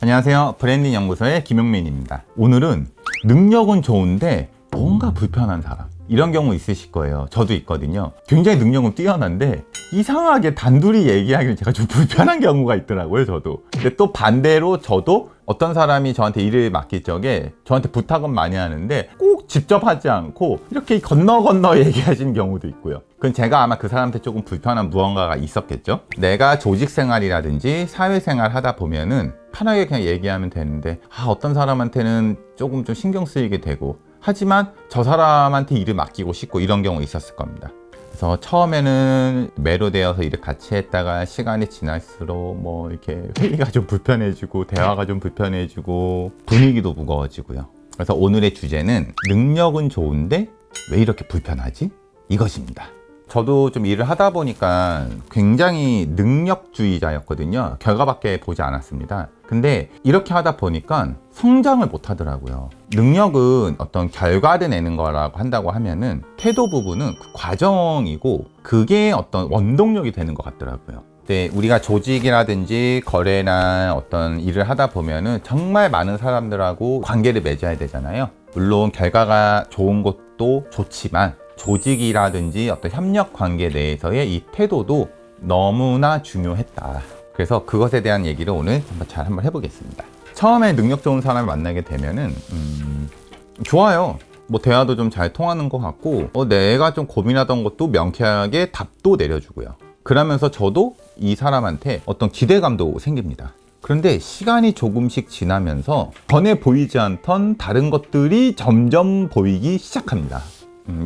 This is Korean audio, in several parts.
안녕하세요. 브랜딩 연구소의 김용민입니다. 오늘은 능력은 좋은데 뭔가 불편한 사람, 이런 경우 있으실 거예요. 저도 있거든요. 굉장히 능력은 뛰어난데 이상하게 단둘이 얘기하기는 제가 좀 불편한 경우가 있더라고요, 저도. 근데 또 반대로 저도 어떤 사람이 저한테 일을 맡길 적에 저한테 부탁은 많이 하는데 꼭 직접 하지 않고 이렇게 건너 얘기하시는 경우도 있고요. 그건 제가 아마 그 사람한테 조금 불편한 무언가가 있었겠죠. 내가 조직 생활이라든지 사회생활 하다 보면은 편하게 그냥 얘기하면 되는데 어떤 사람한테는 조금 좀 신경 쓰이게 되고, 하지만 저 사람한테 일을 맡기고 싶고, 이런 경우 있었을 겁니다. 그래서 처음에는 매료되어서 일을 같이 했다가 시간이 지날수록 뭐 이렇게 회의가 좀 불편해지고 대화가 좀 불편해지고 분위기도 무거워지고요. 그래서 오늘의 주제는 능력은 좋은데 왜 이렇게 불편하지? 이것입니다. 저도 좀 일을 하다 보니까 굉장히 능력주의자였거든요. 결과밖에 보지 않았습니다. 근데 이렇게 하다 보니까 성장을 못 하더라고요. 능력은 어떤 결과를 내는 거라고 한다고 하면은 태도 부분은 그 과정이고 그게 어떤 원동력이 되는 것 같더라고요. 근데 우리가 조직이라든지 거래나 어떤 일을 하다 보면은 정말 많은 사람들하고 관계를 맺어야 되잖아요. 물론 결과가 좋은 것도 좋지만 조직이라든지 어떤 협력 관계 내에서의 이 태도도 너무나 중요했다. 그래서 그것에 대한 얘기를 오늘 한번 해보겠습니다. 처음에 능력 좋은 사람을 만나게 되면은 좋아요. 뭐 대화도 좀 잘 통하는 것 같고 내가 좀 고민하던 것도 명쾌하게 답도 내려주고요. 그러면서 저도 이 사람한테 어떤 기대감도 생깁니다. 그런데 시간이 조금씩 지나면서 전에 보이지 않던 다른 것들이 점점 보이기 시작합니다.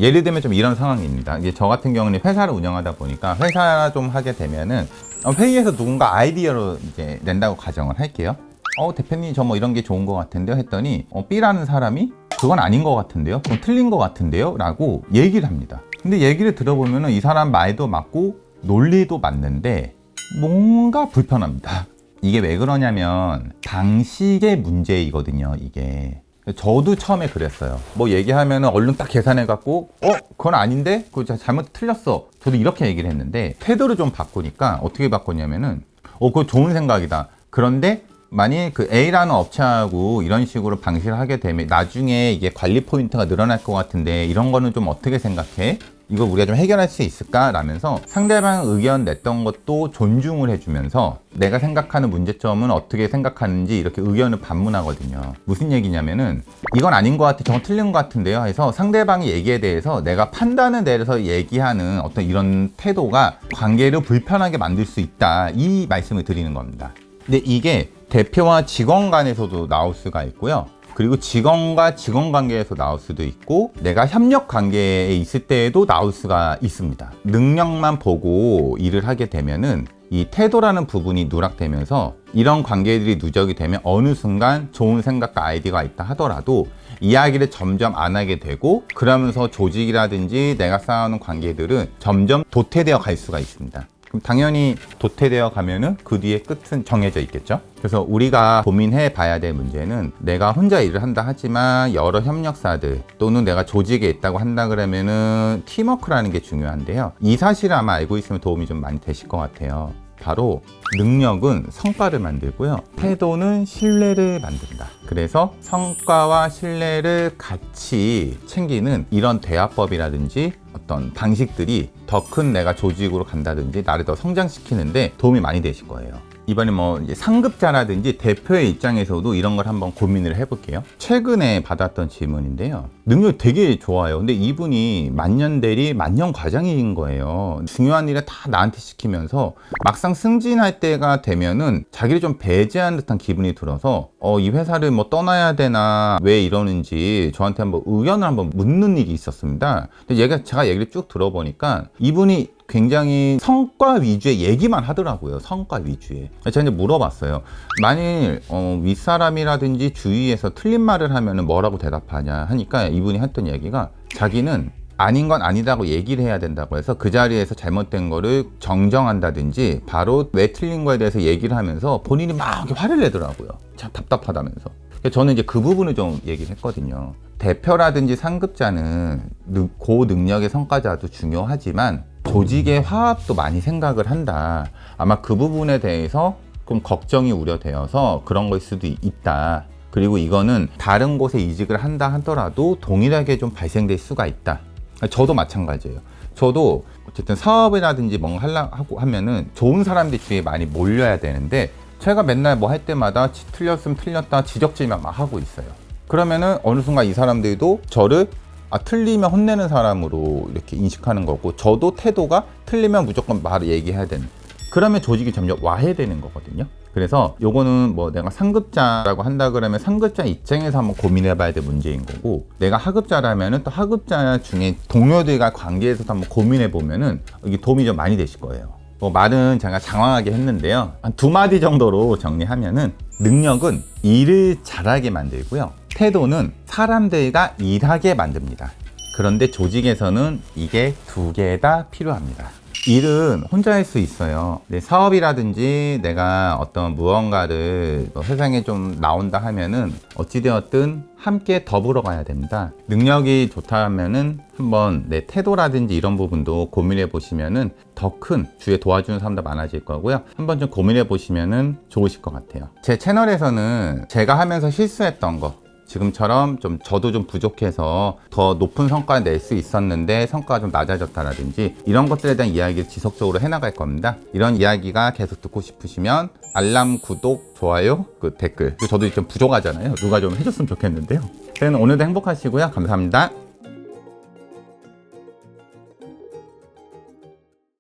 예를 들면 좀 이런 상황입니다. 이제 저 같은 경우는 회사를 운영하다 보니까 회사 좀 하게 되면은 회의에서 누군가 아이디어로 이제 낸다고 가정을 할게요. 대표님 저 뭐 이런 게 좋은 것 같은데요 했더니 B라는 사람이 그건 아닌 것 같은데요, 그건 틀린 것 같은데요 라고 얘기를 합니다. 근데 얘기를 들어보면은 이 사람 말도 맞고 논리도 맞는데 뭔가 불편합니다. 이게 왜 그러냐면 방식의 문제이거든요. 이게 저도 처음에 그랬어요. 뭐 얘기하면 얼른 딱 계산해갖고 그건 아닌데? 그거 잘못 틀렸어. 저도 이렇게 얘기를 했는데 태도를 좀 바꾸니까 어떻게 바꿨냐면은 그거 좋은 생각이다. 그런데 만약 그 A라는 업체하고 이런 식으로 방식을 하게 되면 나중에 이게 관리 포인트가 늘어날 것 같은데 이런 거는 좀 어떻게 생각해? 이거 우리가 좀 해결할 수 있을까? 라면서 상대방 의견 냈던 것도 존중을 해주면서 내가 생각하는 문제점은 어떻게 생각하는지 이렇게 의견을 반문하거든요. 무슨 얘기냐면은 이건 아닌 것 같아, 저건 틀린 것 같은데요 해서 상대방의 얘기에 대해서 내가 판단을 내려서 얘기하는 어떤 이런 태도가 관계를 불편하게 만들 수 있다, 이 말씀을 드리는 겁니다. 근데 이게 대표와 직원 간에서도 나올 수가 있고요. 그리고 직원과 직원 관계에서 나올 수도 있고 내가 협력 관계에 있을 때에도 나올 수가 있습니다. 능력만 보고 일을 하게 되면은 이 태도라는 부분이 누락되면서 이런 관계들이 누적이 되면 어느 순간 좋은 생각과 아이디어가 있다 하더라도 이야기를 점점 안 하게 되고, 그러면서 조직이라든지 내가 쌓아놓은 관계들은 점점 도태되어 갈 수가 있습니다. 그럼 당연히 도태되어 가면은 그 뒤에 끝은 정해져 있겠죠. 그래서 우리가 고민해 봐야 될 문제는 내가 혼자 일을 한다 하지만 여러 협력사들 또는 내가 조직에 있다고 한다 그러면은 팀워크라는 게 중요한데요. 이 사실을 아마 알고 있으면 도움이 좀 많이 되실 것 같아요. 바로 능력은 성과를 만들고요, 태도는 신뢰를 만든다. 그래서 성과와 신뢰를 같이 챙기는 이런 대화법이라든지 어떤 방식들이 더 큰 내가 조직으로 간다든지 나를 더 성장시키는데 도움이 많이 되실 거예요. 이번에 뭐 이제 상급자라든지 대표의 입장에서도 이런 걸 한번 고민을 해볼게요. 최근에 받았던 질문인데요. 능력이 되게 좋아요. 근데 이분이 만년대리, 만년과장인 거예요. 중요한 일을 다 나한테 시키면서 막상 승진할 때가 되면은 자기를 좀 배제한 듯한 기분이 들어서 이 회사를 뭐 떠나야 되나, 왜 이러는지 저한테 한번 의견을 한번 묻는 일이 있었습니다. 근데 제가 얘기를 쭉 들어보니까 이분이 굉장히 성과 위주의 얘기만 하더라고요. 성과 위주의. 제가 이제 물어봤어요. 만일 윗사람이라든지 주위에서 틀린 말을 하면 뭐라고 대답하냐 하니까 이분이 했던 얘기가 자기는 아닌 건 아니다고 얘기를 해야 된다고 해서 그 자리에서 잘못된 거를 정정한다든지 바로 왜 틀린 거에 대해서 얘기를 하면서 본인이 막 이렇게 화를 내더라고요. 참 답답하다면서. 저는 이제 그 부분을 좀 얘기를 했거든요. 대표라든지 상급자는 고능력의 성과자도 중요하지만 조직의 화합도 많이 생각을 한다. 아마 그 부분에 대해서 조금 걱정이 우려되어서 그런 걸 수도 있다. 그리고 이거는 다른 곳에 이직을 한다 하더라도 동일하게 좀 발생될 수가 있다. 저도 마찬가지예요. 저도 어쨌든 사업이라든지 뭔가 하려고 하면은 좋은 사람들이 주위에 많이 몰려야 되는데 제가 맨날 뭐 할 때마다 틀렸으면 틀렸다 지적질만 막 하고 있어요. 그러면은 어느 순간 이 사람들도 저를 틀리면 혼내는 사람으로 이렇게 인식하는 거고, 저도 태도가 틀리면 무조건 말을 얘기해야 되는, 그러면 조직이 점점 와해되는 거거든요. 그래서 요거는 뭐 내가 상급자라고 한다 그러면 상급자 입장에서 한번 고민해 봐야 될 문제인 거고, 내가 하급자라면은 또 하급자 중에 동료들과 관계에서도 한번 고민해 보면은 이게 도움이 좀 많이 되실 거예요. 뭐 말은 제가 장황하게 했는데요. 한 2마디 정도로 정리하면은, 능력은 일을 잘하게 만들고요. 태도는 사람들과 일하게 만듭니다. 그런데 조직에서는 이게 2개 다 필요합니다. 일은 혼자 할 수 있어요. 사업이라든지 내가 어떤 무언가를 세상에 좀 나온다 하면은 어찌되었든 함께 더불어 가야 됩니다. 능력이 좋다 하면은 한번 내 태도라든지 이런 부분도 고민해 보시면은 더 큰 주위에 도와주는 사람도 많아질 거고요. 한번 좀 고민해 보시면은 좋으실 것 같아요. 제 채널에서는 제가 하면서 실수했던 거, 지금처럼 좀 저도 좀 부족해서 더 높은 성과를 낼 수 있었는데 성과가 좀 낮아졌다라든지 이런 것들에 대한 이야기를 지속적으로 해나갈 겁니다. 이런 이야기가 계속 듣고 싶으시면 알람, 구독, 좋아요, 댓글, 저도 좀 부족하잖아요. 누가 좀 해줬으면 좋겠는데요. 오늘도 행복하시고요. 감사합니다.